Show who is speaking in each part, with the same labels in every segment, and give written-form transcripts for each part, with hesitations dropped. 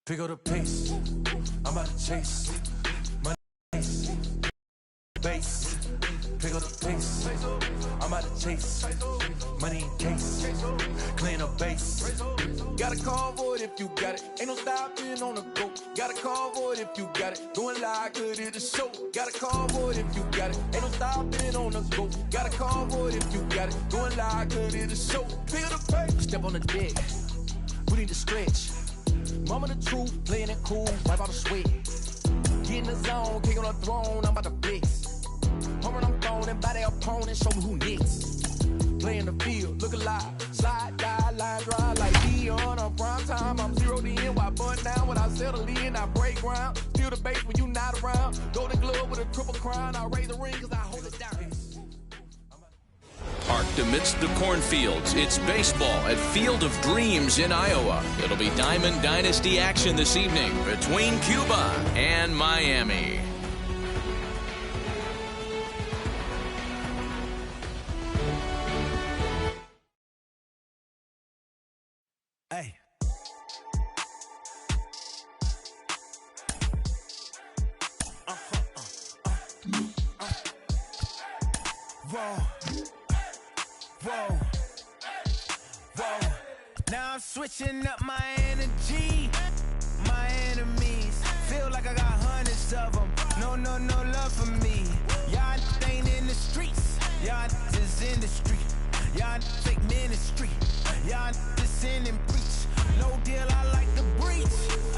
Speaker 1: Pick up the pace, I'm about to chase. Money base, pick up the pace, I'm about to chase. Money in case, clean up base. Got a call for it if you got it. Ain't no stopping on the go. Got a call for it if you got it. Doing live good at the show. Got a call for it if you got it. Ain't no stopping on the go. Got a call for it if you got it. Doing live good at the show. Pick up the pace. Step on the deck. We need to stretch. Mama the truth, playing it cool, wipe out the sweat. Get in the zone, kick on the throne, I'm about to flex. Home run, I'm throwing and by their opponent, show me who next. Play in the field, look alive, slide, die, line, drive like Dion on prime time. I'm 0 to end, why bun down when I settle in, I break ground. Steal the base when you not around. Golden glove with a triple crown, I raise the ring cause I hold it down.
Speaker 2: Parked amidst the cornfields, it's baseball at Field of Dreams in Iowa. It'll be Diamond Dynasty action this evening between Cuba and Miami.
Speaker 1: Hey. Whoa. Whoa, whoa. Now I'm switching up my energy. My enemies feel like I got hundreds of them. No love for me. Y'all ain't in the streets. Y'all is in the street. Y'all fake ministry. Y'all just sin and preach. No deal, I like the breach.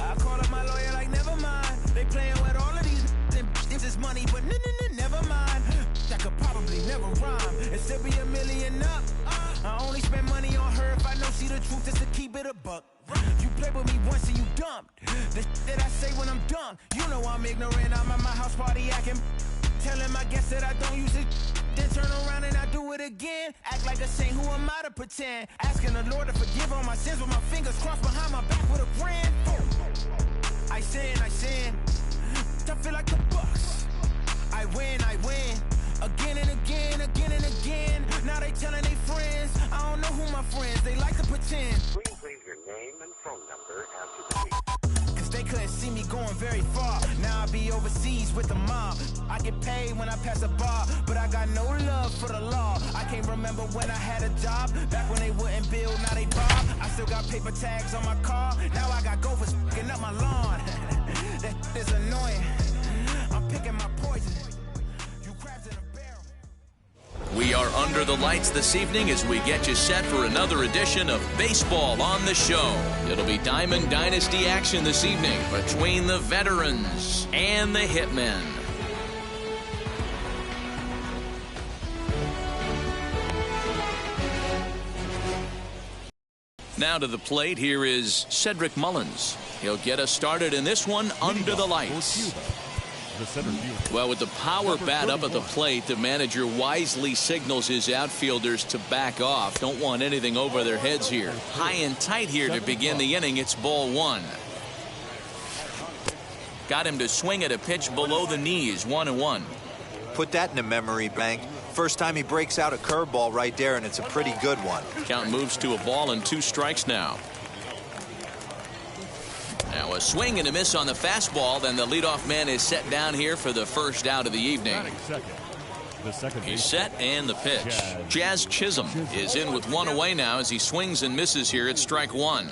Speaker 1: I call up my lawyer like never mind. They playing with all of these and this is money, but never mind. That could probably never rhyme and still be $1 million up. I only spend money on her if I know she the truth, just to keep it a buck. You play with me once and you dumped. The that I say when I'm done, you know I'm ignorant. I'm at my house party acting, telling my guests that I don't use it. Then turn around and I do it again. Act like a saint, who am I to pretend? Asking the Lord to forgive all my sins with my fingers crossed behind my back with a grand. I sin. I feel like the Bucks. I win. Again and again. Now they telling their friends. I don't know who my friends, they like to pretend.
Speaker 3: Please leave your name and phone number after the beep.
Speaker 1: Cause they couldn't see me going very far. Now I be overseas with the mob. I get paid when I pass a bar, but I got no love for the law. I can't remember when I had a job. Back when they wouldn't build, now they rob. I still got paper tags on my car. Now I got gophers f***ing up my lawn. That is annoying. I'm picking my poison.
Speaker 2: We are under the lights this evening as we get you set for another edition of Baseball on the Show. It'll be Diamond Dynasty action this evening between the veterans and the hitmen. Now to the plate, here is Cedric Mullins. He'll get us started in this one under the lights. Well, with the power bat up at the plate, the manager wisely signals his outfielders to back off. Don't want anything over their heads here. High and tight here to begin the inning. It's ball one. Got him to swing at a pitch below the knees. 1-1.
Speaker 4: Put that in a memory bank. First time he breaks out a curveball right there, and it's a pretty good one.
Speaker 2: Count moves to a ball and 2 strikes now. Now a swing and a miss on the fastball. Then the leadoff man is set down here for the first out of the evening. He's set and the pitch. Jazz Chisholm is in with 1 away now as he swings and misses here at strike 1.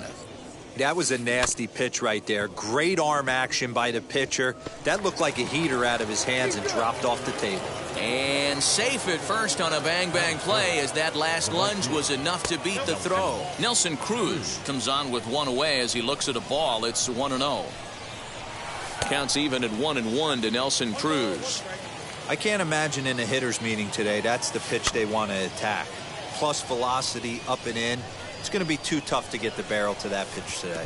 Speaker 4: That was a nasty pitch right there. Great arm action by the pitcher. That looked like a heater out of his hands and dropped off the table.
Speaker 2: And safe at first on a bang-bang play as that last lunge was enough to beat the throw. Nelson Cruz comes on with 1 away as he looks at a ball. It's 1-0. Counts even at 1-1 to Nelson Cruz.
Speaker 4: I can't imagine in a hitter's meeting today that's the pitch they want to attack. Plus velocity up and in. It's going to be too tough to get the barrel to that pitch today.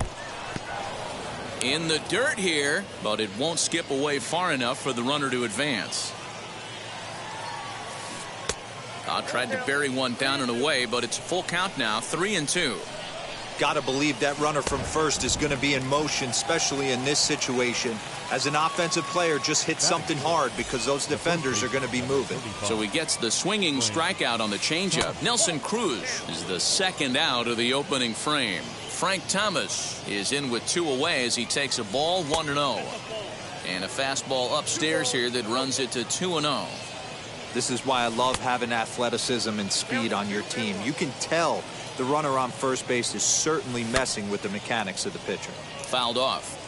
Speaker 2: In the dirt here, but it won't skip away far enough for the runner to advance. Tried to bury one down and away, but it's a full count now, 3-2.
Speaker 4: Got to believe that runner from first is going to be in motion, especially in this situation. As an offensive player, just hit something hard because those defenders are going to be moving.
Speaker 2: So he gets the swinging strikeout on the changeup. Nelson Cruz is the second out of the opening frame. Frank Thomas is in with 2 away as he takes a ball 1-0. And a fastball upstairs here that runs it to 2-0.
Speaker 4: This is why I love having athleticism and speed on your team. You can tell the runner on first base is certainly messing with the mechanics of the pitcher.
Speaker 2: Fouled off.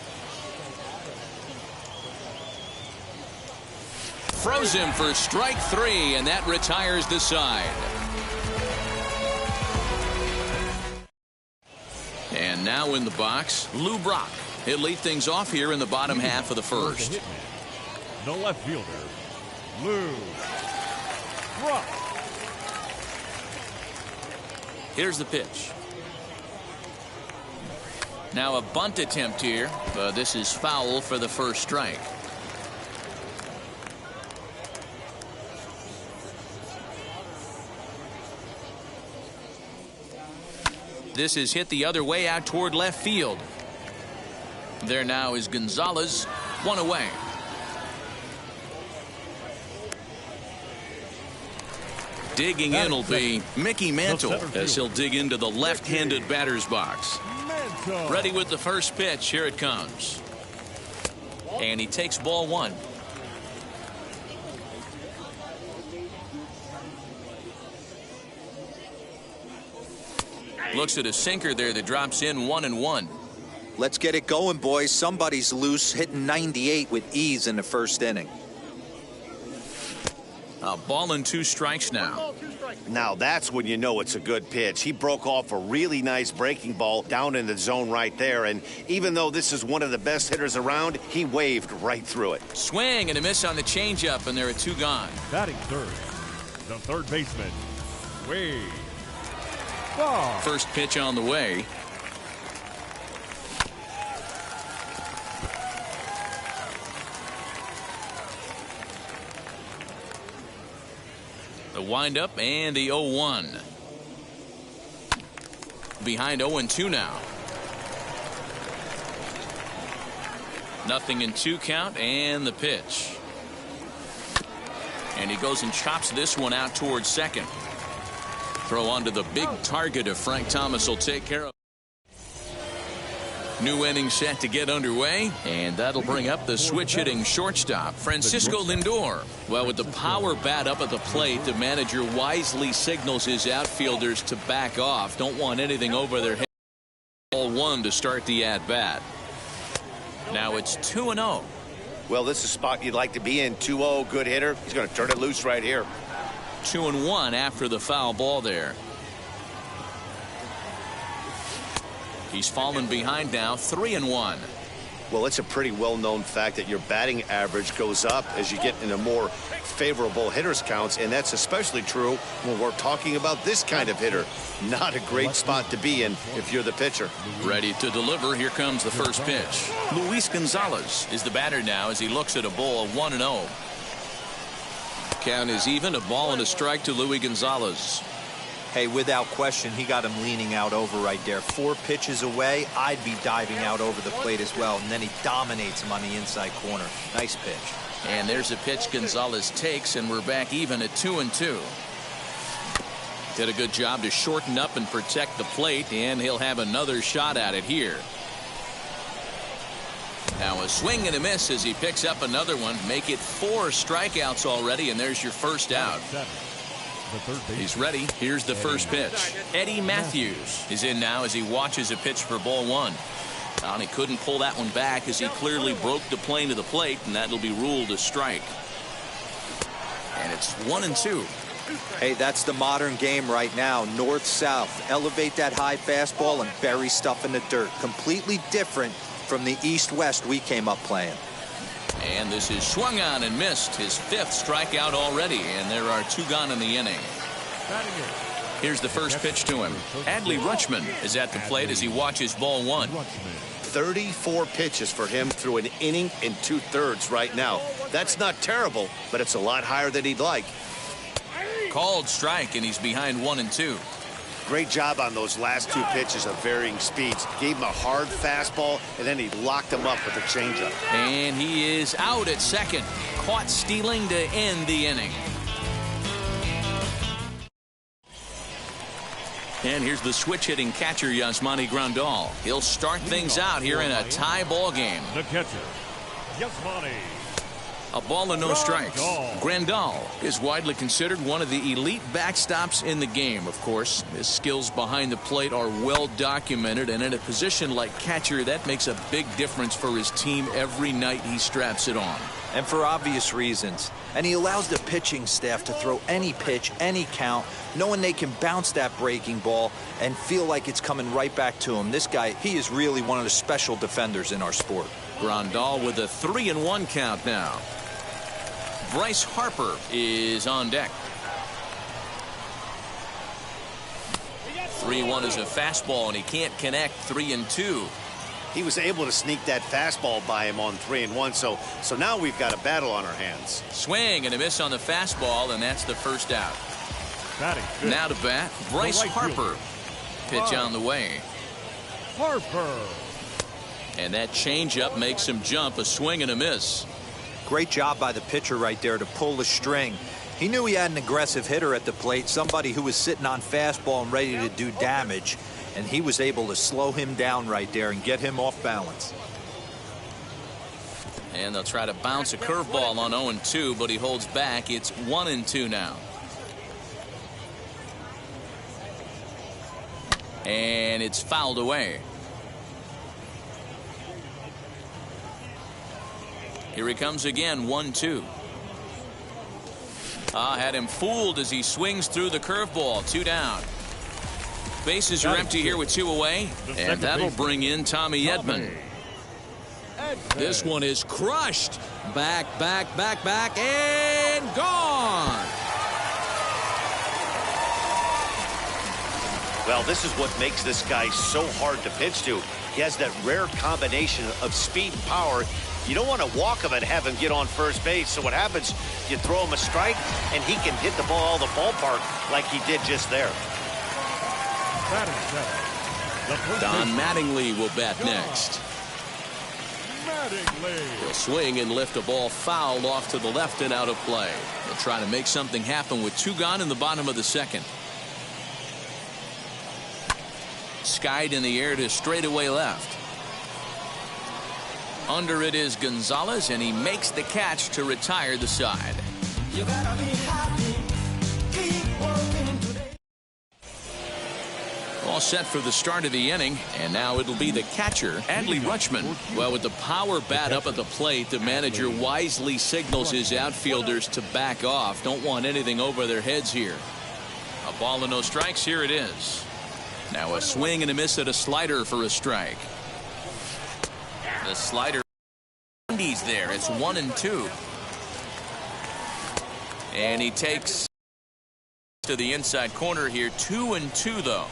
Speaker 2: Froze him for strike 3, and that retires the side. And now in the box, Lou Brock. He'll lead things off here in the bottom half of the first.
Speaker 5: The left fielder, Lou Brock.
Speaker 2: Here's the pitch. Now a bunt attempt here, but this is foul for the first strike. This is hit the other way out toward left field. There now is Gonzalez, 1 away. Digging in will be Mickey Mantle as he'll dig into the left-handed batter's box. Ready with the first pitch. Here it comes. And he takes ball 1. Looks at a sinker there that drops in 1-1.
Speaker 4: Let's get it going, boys. Somebody's loose, hitting 98 with ease in the first inning.
Speaker 2: A ball and 2 strikes now.
Speaker 6: Now that's when you know it's a good pitch. He broke off a really nice breaking ball down in the zone right there, and even though this is one of the best hitters around, he waved right through it.
Speaker 2: Swing and a miss on the changeup, and there are 2 gone.
Speaker 5: Batting third, the third baseman, Wade.
Speaker 2: First pitch on the way. The windup and the 0-1. Behind 0-2 now. Nothing in 2 count, and the pitch. And he goes and chops this one out towards second. Throw onto the big target of Frank Thomas will take care of. New inning set to get underway, and that'll bring up the switch-hitting shortstop, Francisco Lindor. Well, with the power bat up at the plate, the manager wisely signals his outfielders to back off. Don't want anything over their head. Ball 1 to start the at-bat. Now it's 2-0.
Speaker 6: Well, this is a spot you'd like to be in. 2-0, good hitter. He's going to turn it loose right here.
Speaker 2: 2-1 after the foul ball there. He's fallen behind now, 3-1.
Speaker 6: Well, it's a pretty well-known fact that your batting average goes up as you get into more favorable hitters counts, and that's especially true when we're talking about this kind of hitter. Not a great spot to be in if you're the pitcher.
Speaker 2: Ready to deliver. Here comes the first pitch. Luis Gonzalez is the batter now as he looks at a ball 1-0. Count is even, a ball and a strike to Luis Gonzalez.
Speaker 4: Hey, without question, he got him leaning out over right there. 4 pitches away, I'd be diving out over the plate as well, and then he dominates him on the inside corner. Nice pitch.
Speaker 2: And there's a pitch Gonzalez takes, and we're back even at 2-2. Did a good job to shorten up and protect the plate, and he'll have another shot at it here. Now a swing and a miss as he picks up another one. Make it 4 strikeouts already, and there's your first out. He's ready. Here's the first pitch. Eddie Matthews is in now as he watches a pitch for ball 1. And he couldn't pull that one back as he clearly broke the plane to the plate, and that'll be ruled a strike. And it's 1-2.
Speaker 4: Hey, that's the modern game right now. North-south. Elevate that high fastball and bury stuff in the dirt. Completely different from the east-west we came up playing.
Speaker 2: And this is swung on and missed. His 5th strikeout already, and there are 2 gone in the inning. Here's the first pitch to him. Adley Rutschman is at the plate as he watches ball 1.
Speaker 6: 34 pitches for him through an inning and 2/3 right now. That's not terrible, but it's a lot higher than he'd like.
Speaker 2: Called strike, and he's behind 1-2.
Speaker 6: Great job on those last 2 pitches of varying speeds. Gave him a hard fastball, and then he locked him up with a changeup.
Speaker 2: And he is out at second. Caught stealing to end the inning. And here's the switch-hitting catcher, Yasmani Grandal. He'll start things out here in a tie ball game.
Speaker 5: The catcher, Yasmani.
Speaker 2: A ball and no strikes. Grandal is widely considered one of the elite backstops in the game, of course. His skills behind the plate are well documented, and in a position like catcher, that makes a big difference for his team every night he straps it on.
Speaker 4: And for obvious reasons. And he allows the pitching staff to throw any pitch, any count, knowing they can bounce that breaking ball and feel like it's coming right back to him. This guy, he is really one of the special defenders in our sport.
Speaker 2: Grandal with a 3-1 count now. Bryce Harper is on deck. 3-1 is a fastball, and he can't connect. 3-2.
Speaker 6: He was able to sneak that fastball by him on 3-1, so now we've got a battle on our hands.
Speaker 2: Swing and a miss on the fastball, and that's the first out. Now to bat, Bryce Harper. Pitch on the way.
Speaker 5: Harper.
Speaker 2: And that changeup makes him jump. A swing and a miss.
Speaker 4: Great job by the pitcher right there to pull the string. He knew he had an aggressive hitter at the plate, somebody who was sitting on fastball and ready to do damage, and he was able to slow him down right there and get him off balance.
Speaker 2: And they'll try to bounce a curveball on 0-2, but he holds back. It's 1-2 now. And it's fouled away. Here he comes again, 1-2. Had him fooled as he swings through the curveball. 2 down. Bases are empty here with 2 away, and that'll bring in Tommy Edman. This one is crushed. Back, and gone.
Speaker 6: Well, this is what makes this guy so hard to pitch to. He has that rare combination of speed and power. You don't want to walk him and have him get on first base. So what happens, you throw him a strike, and he can hit the ball the ballpark like he did just there.
Speaker 2: Don Mattingly will bat next. He'll swing and lift a ball foul off to the left and out of play. He'll try to make something happen with 2 gone in the bottom of the second. Skied in the air to straightaway left. Under it is Gonzalez, and he makes the catch to retire the side. You gotta be happy. Keep working today. All set for the start of the inning, and now it'll be the catcher, Adley Rutschman. Well, with the power bat up at the plate, the manager wisely signals his outfielders to back off. Don't want anything over their heads here. A ball and no strikes. Here it is. Now a swing and a miss at a slider for a strike. The slider, he's there. It's 1-2. And he takes to the inside corner here. 2-2 though.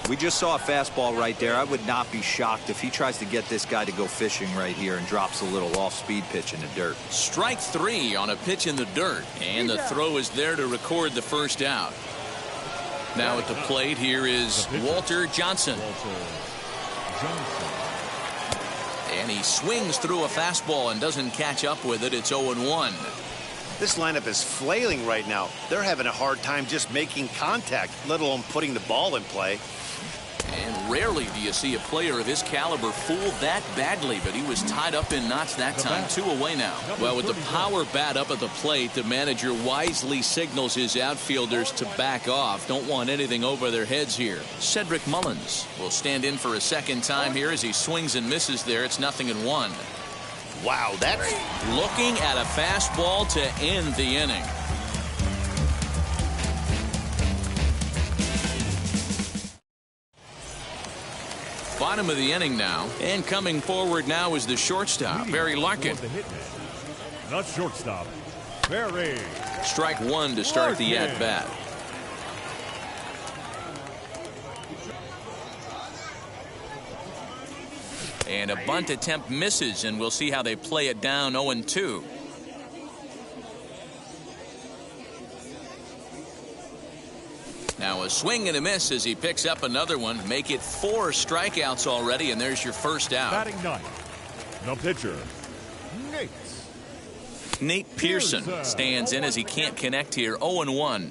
Speaker 4: We just saw a fastball right there. I would not be shocked if he tries to get this guy to go fishing right here and drops a little off-speed pitch in the dirt.
Speaker 2: Strike 3 on a pitch in the dirt, and the throw is there to record the first out. Now at the plate, here is Walter Johnson. And he swings through a fastball and doesn't catch up with it. It's 0-1.
Speaker 6: This lineup is flailing right now. They're having a hard time just making contact, let alone putting the ball in play.
Speaker 2: And rarely do you see a player of his caliber fooled that badly, but he was tied up in knots that time. 2 away now. Well, with the power bat up at the plate, the manager wisely signals his outfielders to back off. Don't want anything over their heads here. Cedric Mullins will stand in for a second time here as he swings and misses there. It's 0-1.
Speaker 6: Wow, that's
Speaker 2: looking at a fastball to end the inning. Bottom of the inning now, and coming forward now is the shortstop, Barry Larkin.
Speaker 5: Not shortstop, Barry.
Speaker 2: Strike 1 to start the at-bat. And a bunt attempt misses, and we'll see how they play it down. 0-2. Now a swing and a miss as he picks up another one. Make it 4 strikeouts already, and there's your first out.
Speaker 5: Batting 9th, the pitcher,
Speaker 2: Nate Pearson stands in as he can't connect here. 0-1.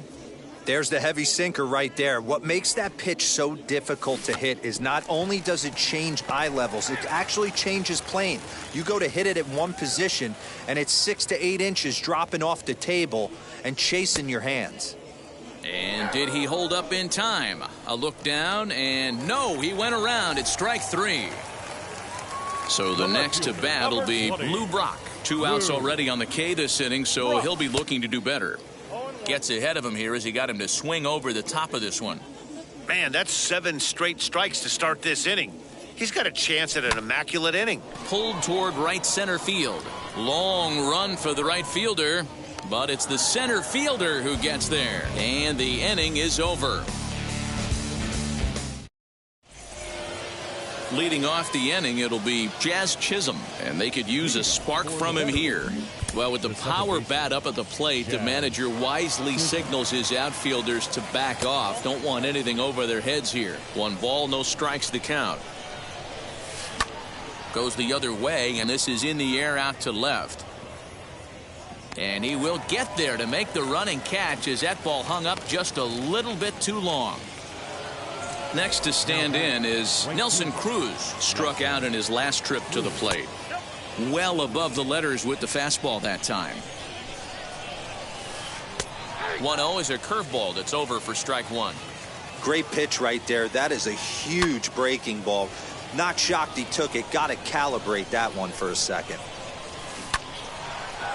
Speaker 4: There's the heavy sinker right there. What makes that pitch so difficult to hit is not only does it change eye levels, it actually changes plane. You go to hit it at one position, and it's 6 to 8 inches dropping off the table and chasing your hands.
Speaker 2: And did he hold up in time? A look down, and no, he went around. It's strike 3. So the next to bat will be Lou Brock. 2 outs already on the K this inning, so he'll be looking to do better. Gets ahead of him here as he got him to swing over the top of this one.
Speaker 6: Man, that's 7 straight strikes to start this inning. He's got a chance at an immaculate inning.
Speaker 2: Pulled toward right center field. Long run for the right fielder, but it's the center fielder who gets there. And the inning is over. Leading off the inning, it'll be Jazz Chisholm, and they could use a spark from him here. Well, with the power bat up at the plate, the manager wisely signals his outfielders to back off. Don't want anything over their heads here. 1 ball, no strikes to count. Goes the other way, and this is in the air out to left. And he will get there to make the running catch as that ball hung up just a little bit too long. Next to stand in is Nelson Cruz. Struck out in his last trip to the plate. Well above the letters with the fastball that time. 1-0 is a curveball that's over for strike 1.
Speaker 4: Great pitch right there. That is a huge breaking ball. Not shocked he took it. Got to calibrate that one for a second.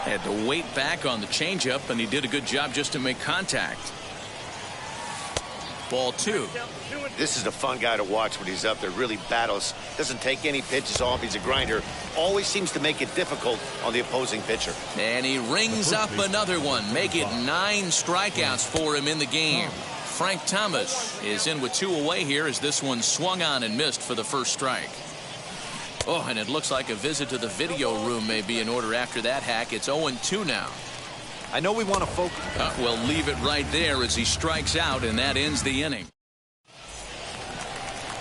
Speaker 2: Had to wait back on the changeup, and he did a good job just to make contact. Ball 2.
Speaker 6: This is a fun guy to watch when he's up there. Really battles. Doesn't take any pitches off. He's a grinder. Always seems to make it difficult on the opposing pitcher.
Speaker 2: And he rings up another one. Make it 9 strikeouts for him in the game. Frank Thomas is in with 2 away here as this one swung on and missed for the first strike. Oh, and it looks like a visit to the video room may be in order after that hack. It's 0-2 now.
Speaker 4: I know we want to focus.
Speaker 2: We'll leave it right there as he strikes out, and that ends the inning.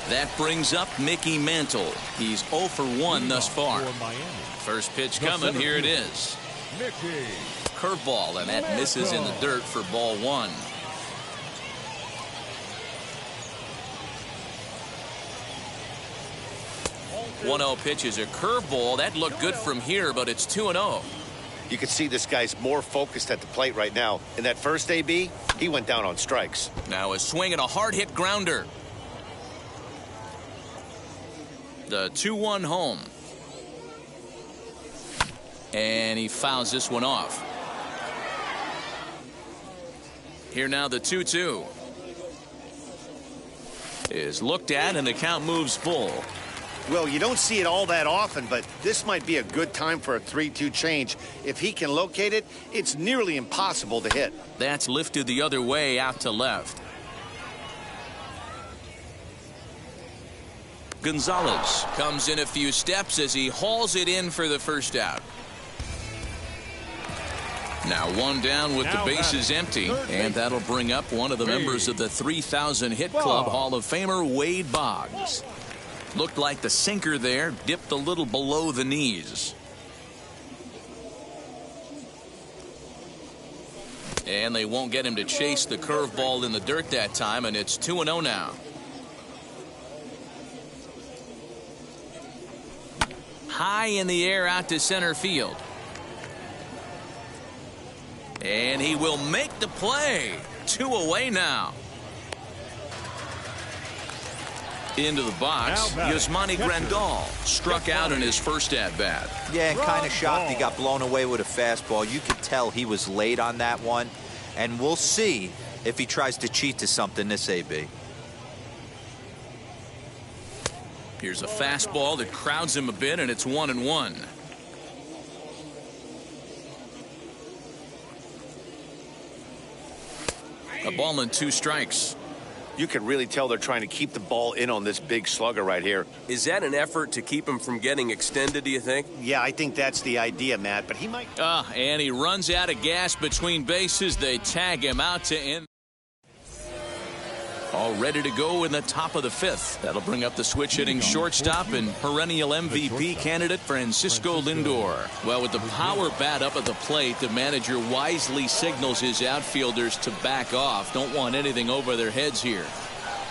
Speaker 2: That brings up Mickey Mantle. He's 0 for 1 thus far. First pitch coming. Here it is. Curveball, and that misses in the dirt for ball 1. One-0 pitch is a curveball. That looked good from here, but it's 2-0.
Speaker 6: You can see this guy's more focused at the plate right now. In that first AB, he went down on strikes.
Speaker 2: Now a swing and a hard hit grounder. The 2-1 home. And he fouls this one off. Here now the 2-2 is looked at, and the count moves full.
Speaker 6: Well, you don't see it all that often, but this might be a good time for a 3-2 change. If he can locate it, it's nearly impossible to hit.
Speaker 2: That's lifted the other way out to left. Gonzalez comes in a few steps as he hauls it in for the first out. Now 1 down with the bases empty, and that'll bring up one of the members of the 3,000 hit club, Hall of Famer Wade Boggs. Looked like the sinker there dipped a little below the knees. And they won't get him to chase the curveball in the dirt that time, and it's 2-0 now. High in the air out to center field. And he will make the play. 2 away now. Into the box, Yasmani Grandal struck out in his first at-bat.
Speaker 4: Yeah, and kind of shocked he got blown away with a fastball. You could tell he was late on that one, and we'll see if he tries to cheat to something this AB.
Speaker 2: Here's a fastball that crowds him a bit, and it's 1-1. A ball and 2 strikes.
Speaker 6: You can really tell they're trying to keep the ball in on this big slugger right here.
Speaker 7: Is that an effort to keep him from getting extended, do you think?
Speaker 6: Yeah, I think that's the idea, Matt, but he might.
Speaker 2: And he runs out of gas between bases. They tag him out to end. all ready to go in the top of the 5th. That'll bring up the switch-hitting shortstop and perennial MVP candidate Francisco Lindor. Well, with the power bat up at the plate, the manager wisely signals his outfielders to back off. Don't want anything over their heads here.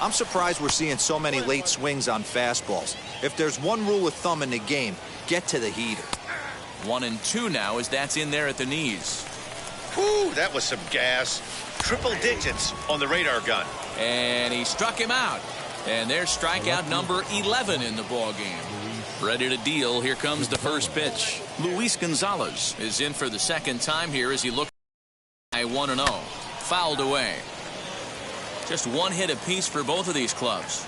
Speaker 4: I'm surprised we're seeing so many late swings on fastballs. If there's one rule of thumb in the game, get to the heater.
Speaker 2: 1-2 now as that's in there at the knees.
Speaker 6: Ooh, that was some gas. Triple digits on the radar gun.
Speaker 2: And he struck him out. And there's strikeout number 11 in the ball game. Ready to deal. Here comes the first pitch. Luis Gonzalez is in for the second time here as he looks at 1-0. Fouled away. Just one hit apiece for both of these clubs.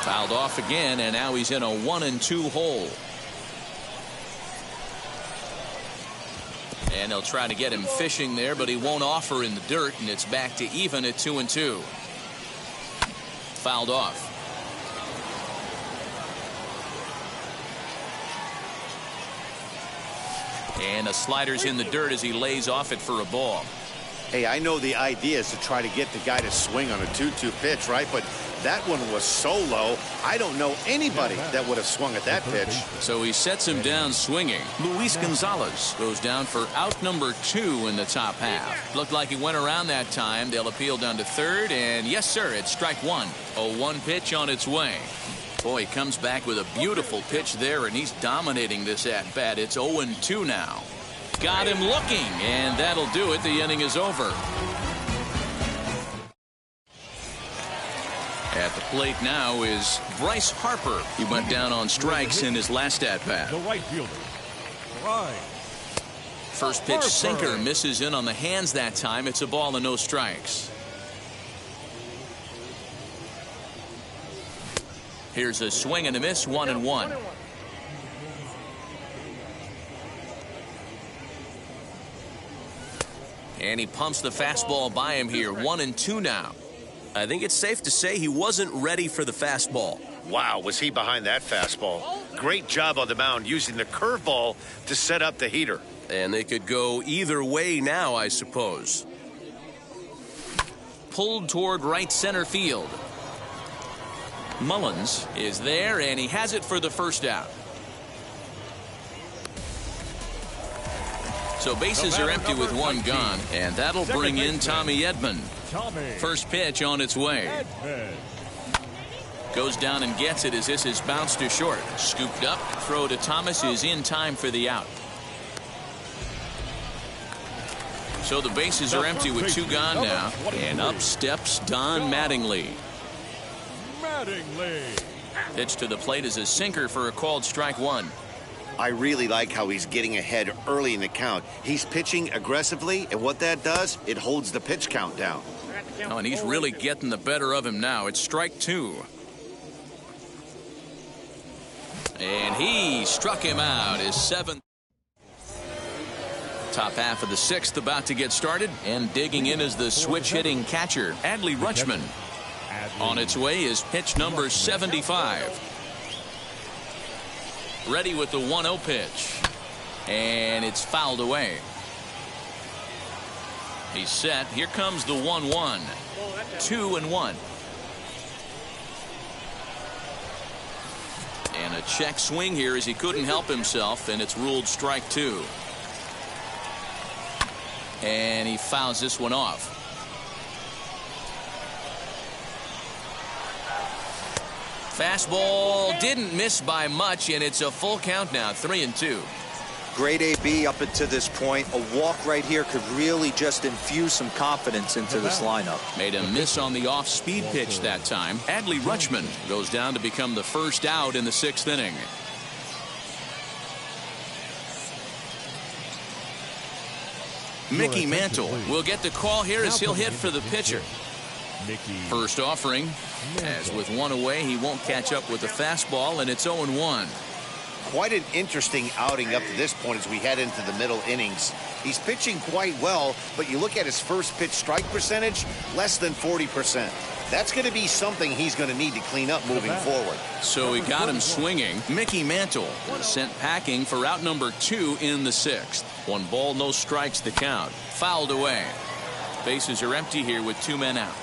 Speaker 2: Fouled off again, and now he's in a 1-2 hole. And they'll try to get him fishing there, but he won't offer in the dirt, and it's back to even at 2-2. Fouled off. And the slider's in the dirt as he lays off it for a ball.
Speaker 6: Hey, I know the idea is to try to get the guy to swing on a 2-2 pitch, right? But that one was so low, I don't know anybody that would have swung at that pitch.
Speaker 2: So he sets him down swinging. Luis Gonzalez goes down for out number 2 in the top half. Looked like he went around that time. They'll appeal down to third, and yes, sir, it's strike one. A 1 pitch on its way. Boy, he comes back with a beautiful pitch there, and he's dominating this at-bat. It's 0-2 now. Got him looking, and that'll do it. The inning is over. At the plate now is Bryce Harper. He went down on strikes in his last at-bat.
Speaker 5: The right fielder, Bryce.
Speaker 2: First pitch sinker misses in on the hands that time. It's a ball and no strikes. Here's a swing and a miss, 1-1. And he pumps the fastball by him here. 1-2 now.
Speaker 7: I think it's safe to say he wasn't ready for the fastball.
Speaker 6: Wow, was he behind that fastball. Great job on the mound using the curveball to set up the heater.
Speaker 7: And they could go either way now, I suppose.
Speaker 2: Pulled toward right center field. Mullins is there, and he has it for the first out. So bases are empty with one gone, and that'll bring in Tommy Edman. First pitch on its way. Goes down and gets it as this is bounced to short. Scooped up, throw to Thomas is in time for the out. So the bases are empty with 2 gone now, and up steps Don Mattingly. Pitch to the plate is a sinker for a called strike 1.
Speaker 6: I really like how he's getting ahead early in the count. He's pitching aggressively, and what that does, it holds the pitch count down.
Speaker 2: Oh, and he's really getting the better of him now. It's strike 2. And he struck him out. His 7th. Top half of the 6th about to get started, and digging in is the switch-hitting catcher, Adley Rutschman. On its way is pitch number 75. Ready with the 1-0 pitch. And it's fouled away. He's set. Here comes the 1-1. 2-1. And a check swing here as he couldn't help himself, and it's ruled strike 2. And he fouls this one off. Fastball didn't miss by much, and it's a full count now, 3-2.
Speaker 4: Great AB up until this point. A walk right here could really just infuse some confidence into this lineup.
Speaker 2: Made a miss on the off-speed pitch that time. Adley Rutschman goes down to become the first out in the 6th inning. Mickey Mantle will get the call here as he'll hit for the pitcher. First offering, as with 1 away, he won't catch up with the fastball, and it's 0-1.
Speaker 6: Quite an interesting outing up to this point as we head into the middle innings. He's pitching quite well, but you look at his first pitch strike percentage, less than 40%. That's going to be something he's going to need to clean up moving forward.
Speaker 2: So he got him swinging. Mickey Mantle was sent packing for out number 2 in the 6th. 1 ball, no strikes the count. Fouled away. Bases are empty here with 2 men out.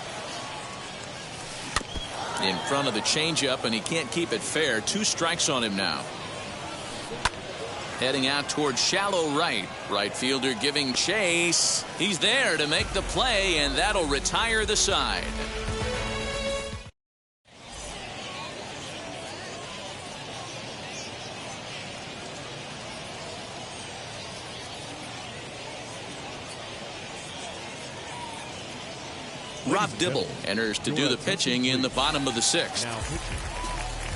Speaker 2: In front of the changeup, and he can't keep it fair. 2 strikes on him now. Heading out towards shallow right. Right fielder giving chase. He's there to make the play, and that'll retire the side. Rob Dibble enters to do the pitching in the bottom of the 6th.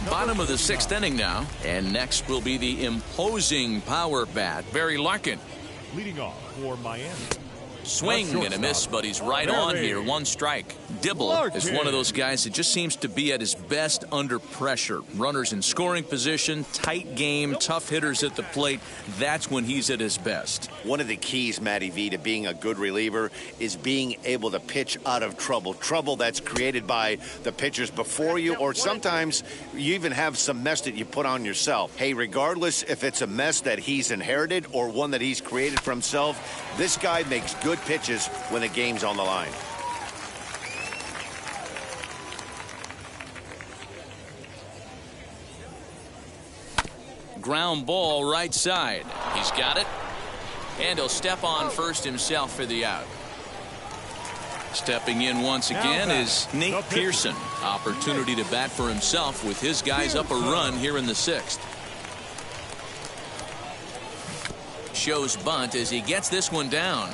Speaker 2: Bottom of the 6th inning now, and next will be the imposing power bat, Barry Larkin.
Speaker 5: Leading off for Miami.
Speaker 2: Swing and a miss, but he's right on here. 1 strike. Dibble is one of those guys that just seems to be at his best under pressure. Runners in scoring position, tight game, tough hitters at the plate. That's when he's at his best.
Speaker 6: One of the keys, Matty V, to being a good reliever is being able to pitch out of trouble. Trouble that's created by the pitchers before you, or sometimes you even have some mess that you put on yourself. Hey, regardless if it's a mess that he's inherited or one that he's created for himself, this guy makes good pitches when the game's on the line.
Speaker 2: Ground ball right side. He's got it. And he'll step on first himself for the out. Stepping in once again is Nate Pearson. Opportunity to bat for himself with his guys up a run here in the 6th. Shows bunt as he gets this one down.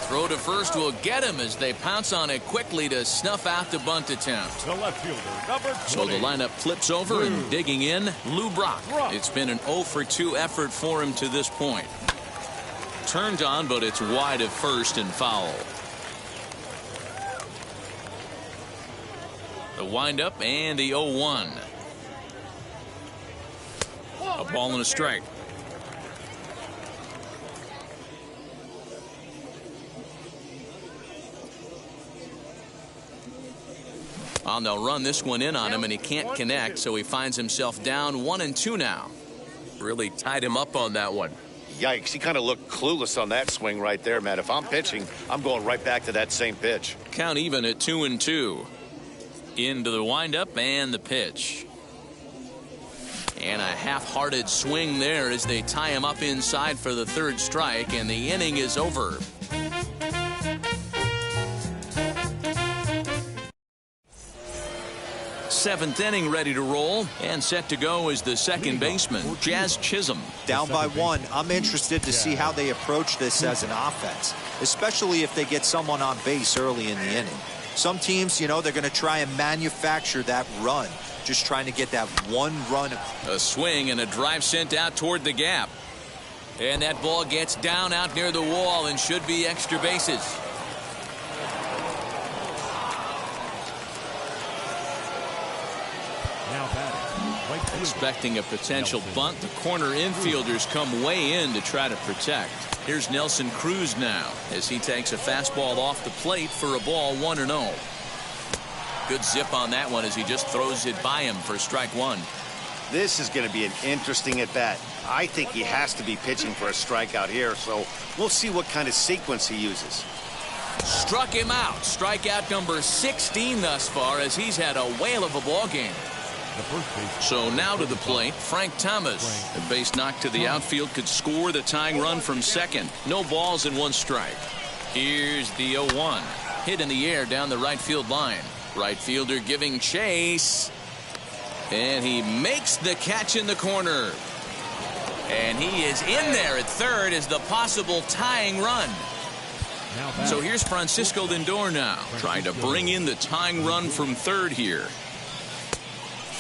Speaker 2: Throw to first will get him as they pounce on it quickly to snuff out the bunt attempt.
Speaker 5: The left fielder, number 20.
Speaker 2: So the lineup flips over and digging in, Lou Brock. It's been an 0-for-2 effort for him to this point. Turned on, but it's wide of first and foul. The windup and the 0-1. A ball and a strike. And they'll run this one in on him, and he can't connect, so he finds himself down 1-2 now.
Speaker 7: Really tied him up on that one.
Speaker 6: Yikes, he kind of looked clueless on that swing right there, man. If I'm pitching, I'm going right back to that same pitch.
Speaker 2: Count even at 2-2. Into the windup and the pitch. And a half-hearted swing there as they tie him up inside for the 3rd strike, and the inning is over. Seventh inning ready to roll, and set to go is the second baseman, Jazz Chisholm.
Speaker 4: Down by 1. I'm interested to see how they approach this as an offense, especially if they get someone on base early in the inning. Some teams, you know, they're going to try and manufacture that run, just trying to get that one run.
Speaker 2: A swing and a drive sent out toward the gap. And that ball gets down out near the wall and should be extra bases. Expecting a potential bunt, the corner infielders come way in to try to protect. Here's Nelson Cruz now as he takes a fastball off the plate for a ball 1-0. Good zip on that one as he just throws it by him for strike 1.
Speaker 6: This is going to be an interesting at bat. I think he has to be pitching for a strikeout here, so we'll see what kind of sequence he uses.
Speaker 2: Struck him out. Strikeout number 16 thus far as he's had a whale of a ball game. So now to the plate, Frank Thomas. A base knock to the outfield could score the tying run from second. No balls and 1 strike. Here's the 0-1. Hit in the air down the right field line. Right fielder giving chase. And he makes the catch in the corner. And he is in there at third as the possible tying run. So here's Francisco Lindor now, trying to bring in the tying run from third here.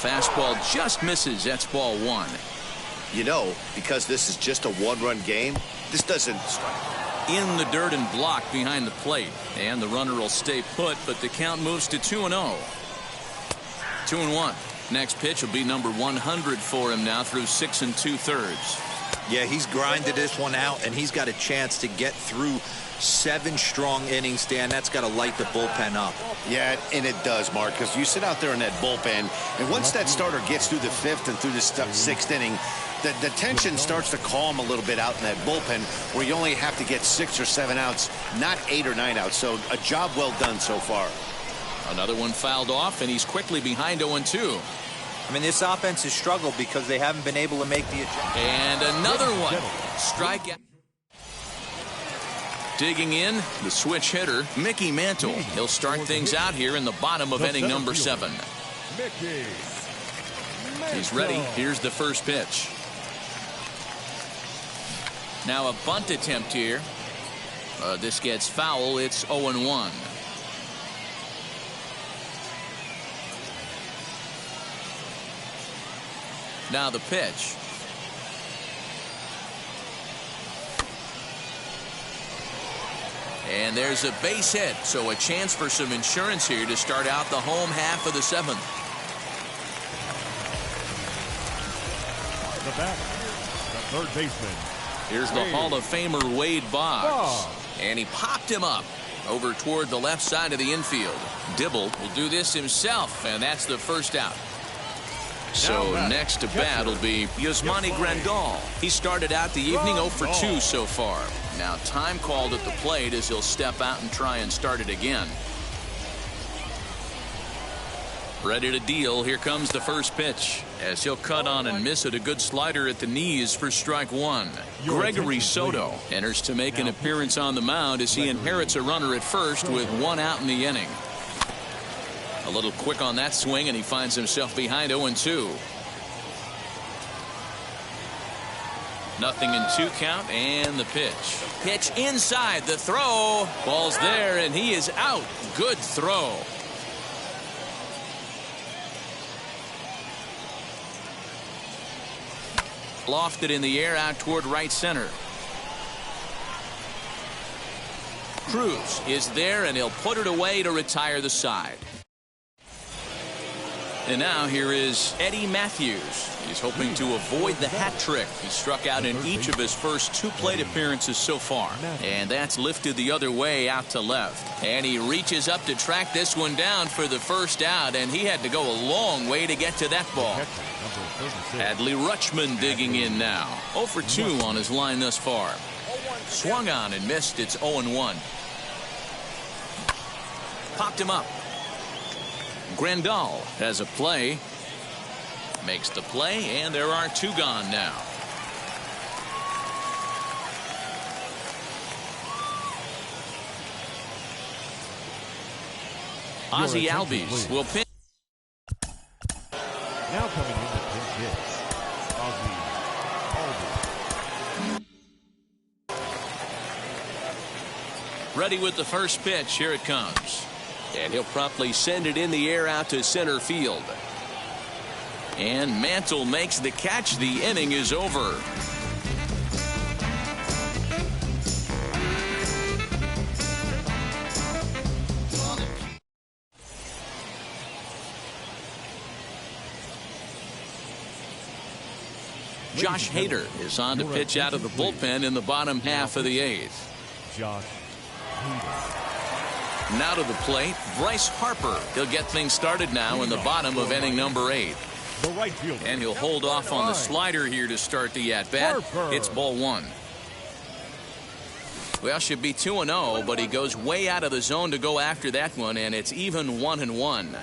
Speaker 2: Fastball just misses. That's ball 1.
Speaker 6: You know, because this is just a 1-run game, this doesn't strike.
Speaker 2: In the dirt and blocked behind the plate. And the runner will stay put, but the count moves to 2-0. 2-1. Next pitch will be number 100 for him now through 6 2/3.
Speaker 4: Yeah, he's grinded this one out, and he's got a chance to get through 7 strong innings, Dan. That's got to light the bullpen up.
Speaker 6: Yeah, and it does, Mark, because you sit out there in that bullpen, and once that starter gets through the 5th and through the 6th inning, the tension starts to calm a little bit out in that bullpen where you only have to get 6 or 7 outs, not 8 or 9 outs. So a job well done so far.
Speaker 2: Another one fouled off, and he's quickly behind 0-2.
Speaker 4: I mean, this offense has struggled because they haven't been able to make the adjustment.
Speaker 2: And another one. Strikeout. Digging in, the switch hitter, Mickey Mantle. He'll start things out here in the bottom of inning number 7. He's ready. Here's the first pitch. Now a bunt attempt here. This gets foul. It's 0-1. Now the pitch. And there's a base hit, so a chance for some insurance here to start out the home half of the 7th.
Speaker 5: The batter, the third baseman.
Speaker 2: Here's the Hall of Famer Wade Boggs. And he popped him up over toward the left side of the infield. Dibble will do this himself, and that's the first out. So next to bat will be Yasmani Grandal. He started out the evening 0 for 2 so far. Now time called at the plate as he'll step out and try and start it again. Ready to deal. Here comes the first pitch as he'll cut on and miss it. A good slider at the knees for strike 1. Gregory Soto enters to make an appearance on the mound as he inherits a runner at first with 1 out in the inning. A little quick on that swing, and he finds himself behind 0-2. Nothing in 2 count, and the pitch. Pitch inside, the throw. Ball's there, and he is out. Good throw. Lofted in the air out toward right center. Cruz is there, and he'll put it away to retire the side. And now here is Eddie Matthews. He's hoping to avoid the hat trick. He struck out in each of his first 2 plate appearances so far. And that's lifted the other way out to left. And he reaches up to track this one down for the first out, and he had to go a long way to get to that ball. Adley Rutschman digging in now. 0 for 2 on his line thus far. Swung on and missed. It's 0-1. Popped him up. Grandal has a play. Makes the play, and there are 2 gone now. Ozzie Albies will pitch.
Speaker 5: Now coming in the pinch hits, Ozzie Albies.
Speaker 2: Ready with the first pitch. Here it comes. And he'll promptly send it in the air out to center field. And Mantle makes the catch. The inning is over. Josh Hader is on to pitch out of the bullpen in the bottom half of the 8th.
Speaker 5: Josh Hader.
Speaker 2: Now to the plate, Bryce Harper. He'll get things started now in the bottom of inning number 8.
Speaker 5: The right fielder.
Speaker 2: And he'll hold off on the slider here to start the at-bat. It's ball 1. Well, should be 2-0, but he goes way out of the zone to go after that one, and it's even 1-1.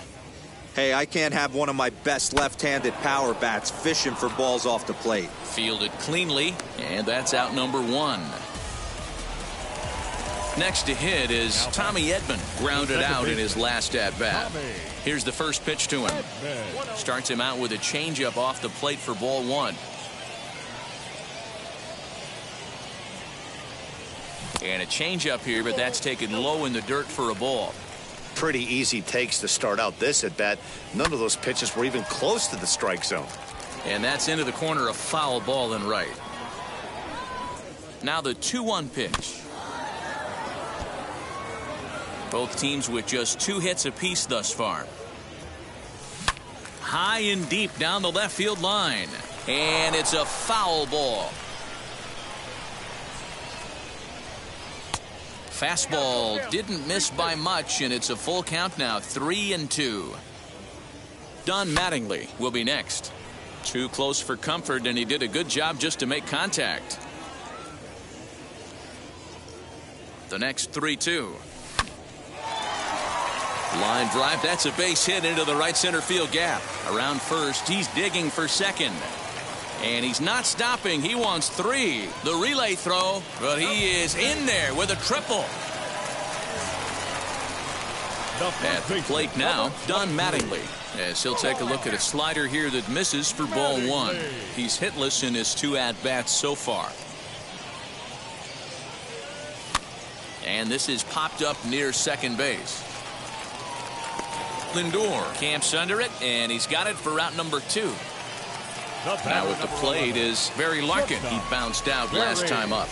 Speaker 4: Hey, I can't have one of my best left-handed power bats fishing for balls off the plate.
Speaker 2: Fielded cleanly, and that's out number 1. Next to hit is Tommy Edman, grounded out in his last at-bat. Here's the first pitch to him. Starts him out with a changeup off the plate for ball 1. And a changeup here, but that's taken low in the dirt for a ball.
Speaker 6: Pretty easy takes to start out this at-bat. None of those pitches were even close to the strike zone.
Speaker 2: And that's into the corner, a foul ball and right. Now the 2-1 pitch. Both teams with just 2 hits apiece thus far. High and deep down the left field line. And it's a foul ball. Fastball didn't miss by much, and it's a full count now, 3-2. Don Mattingly will be next. Too close for comfort, and he did a good job just to make contact. The next 3-2. Line drive, that's a base hit into the right center field gap. Around first, he's digging for second. And he's not stopping. He wants 3. The relay throw, but he is in there with a triple. At the plate now, Don Mattingly, as he'll take a look at a slider here that misses for ball 1. He's hitless in his 2 at-bats so far. And this is popped up near second base. Lindor camps under it, and he's got it for route number 2. Now at the plate is Barry Larkin. He bounced out last time up.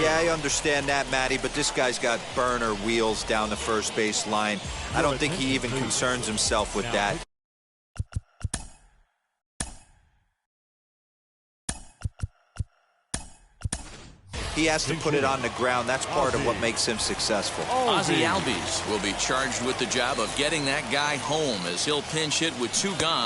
Speaker 4: Yeah, I understand that, Matty, but this guy's got burner wheels down the first base line. I don't think he even concerns himself with that. He has to put it on the ground. That's part of what makes him successful.
Speaker 2: Ozzie Albies will be charged with the job of getting that guy home as he'll pinch hit with 2 gone.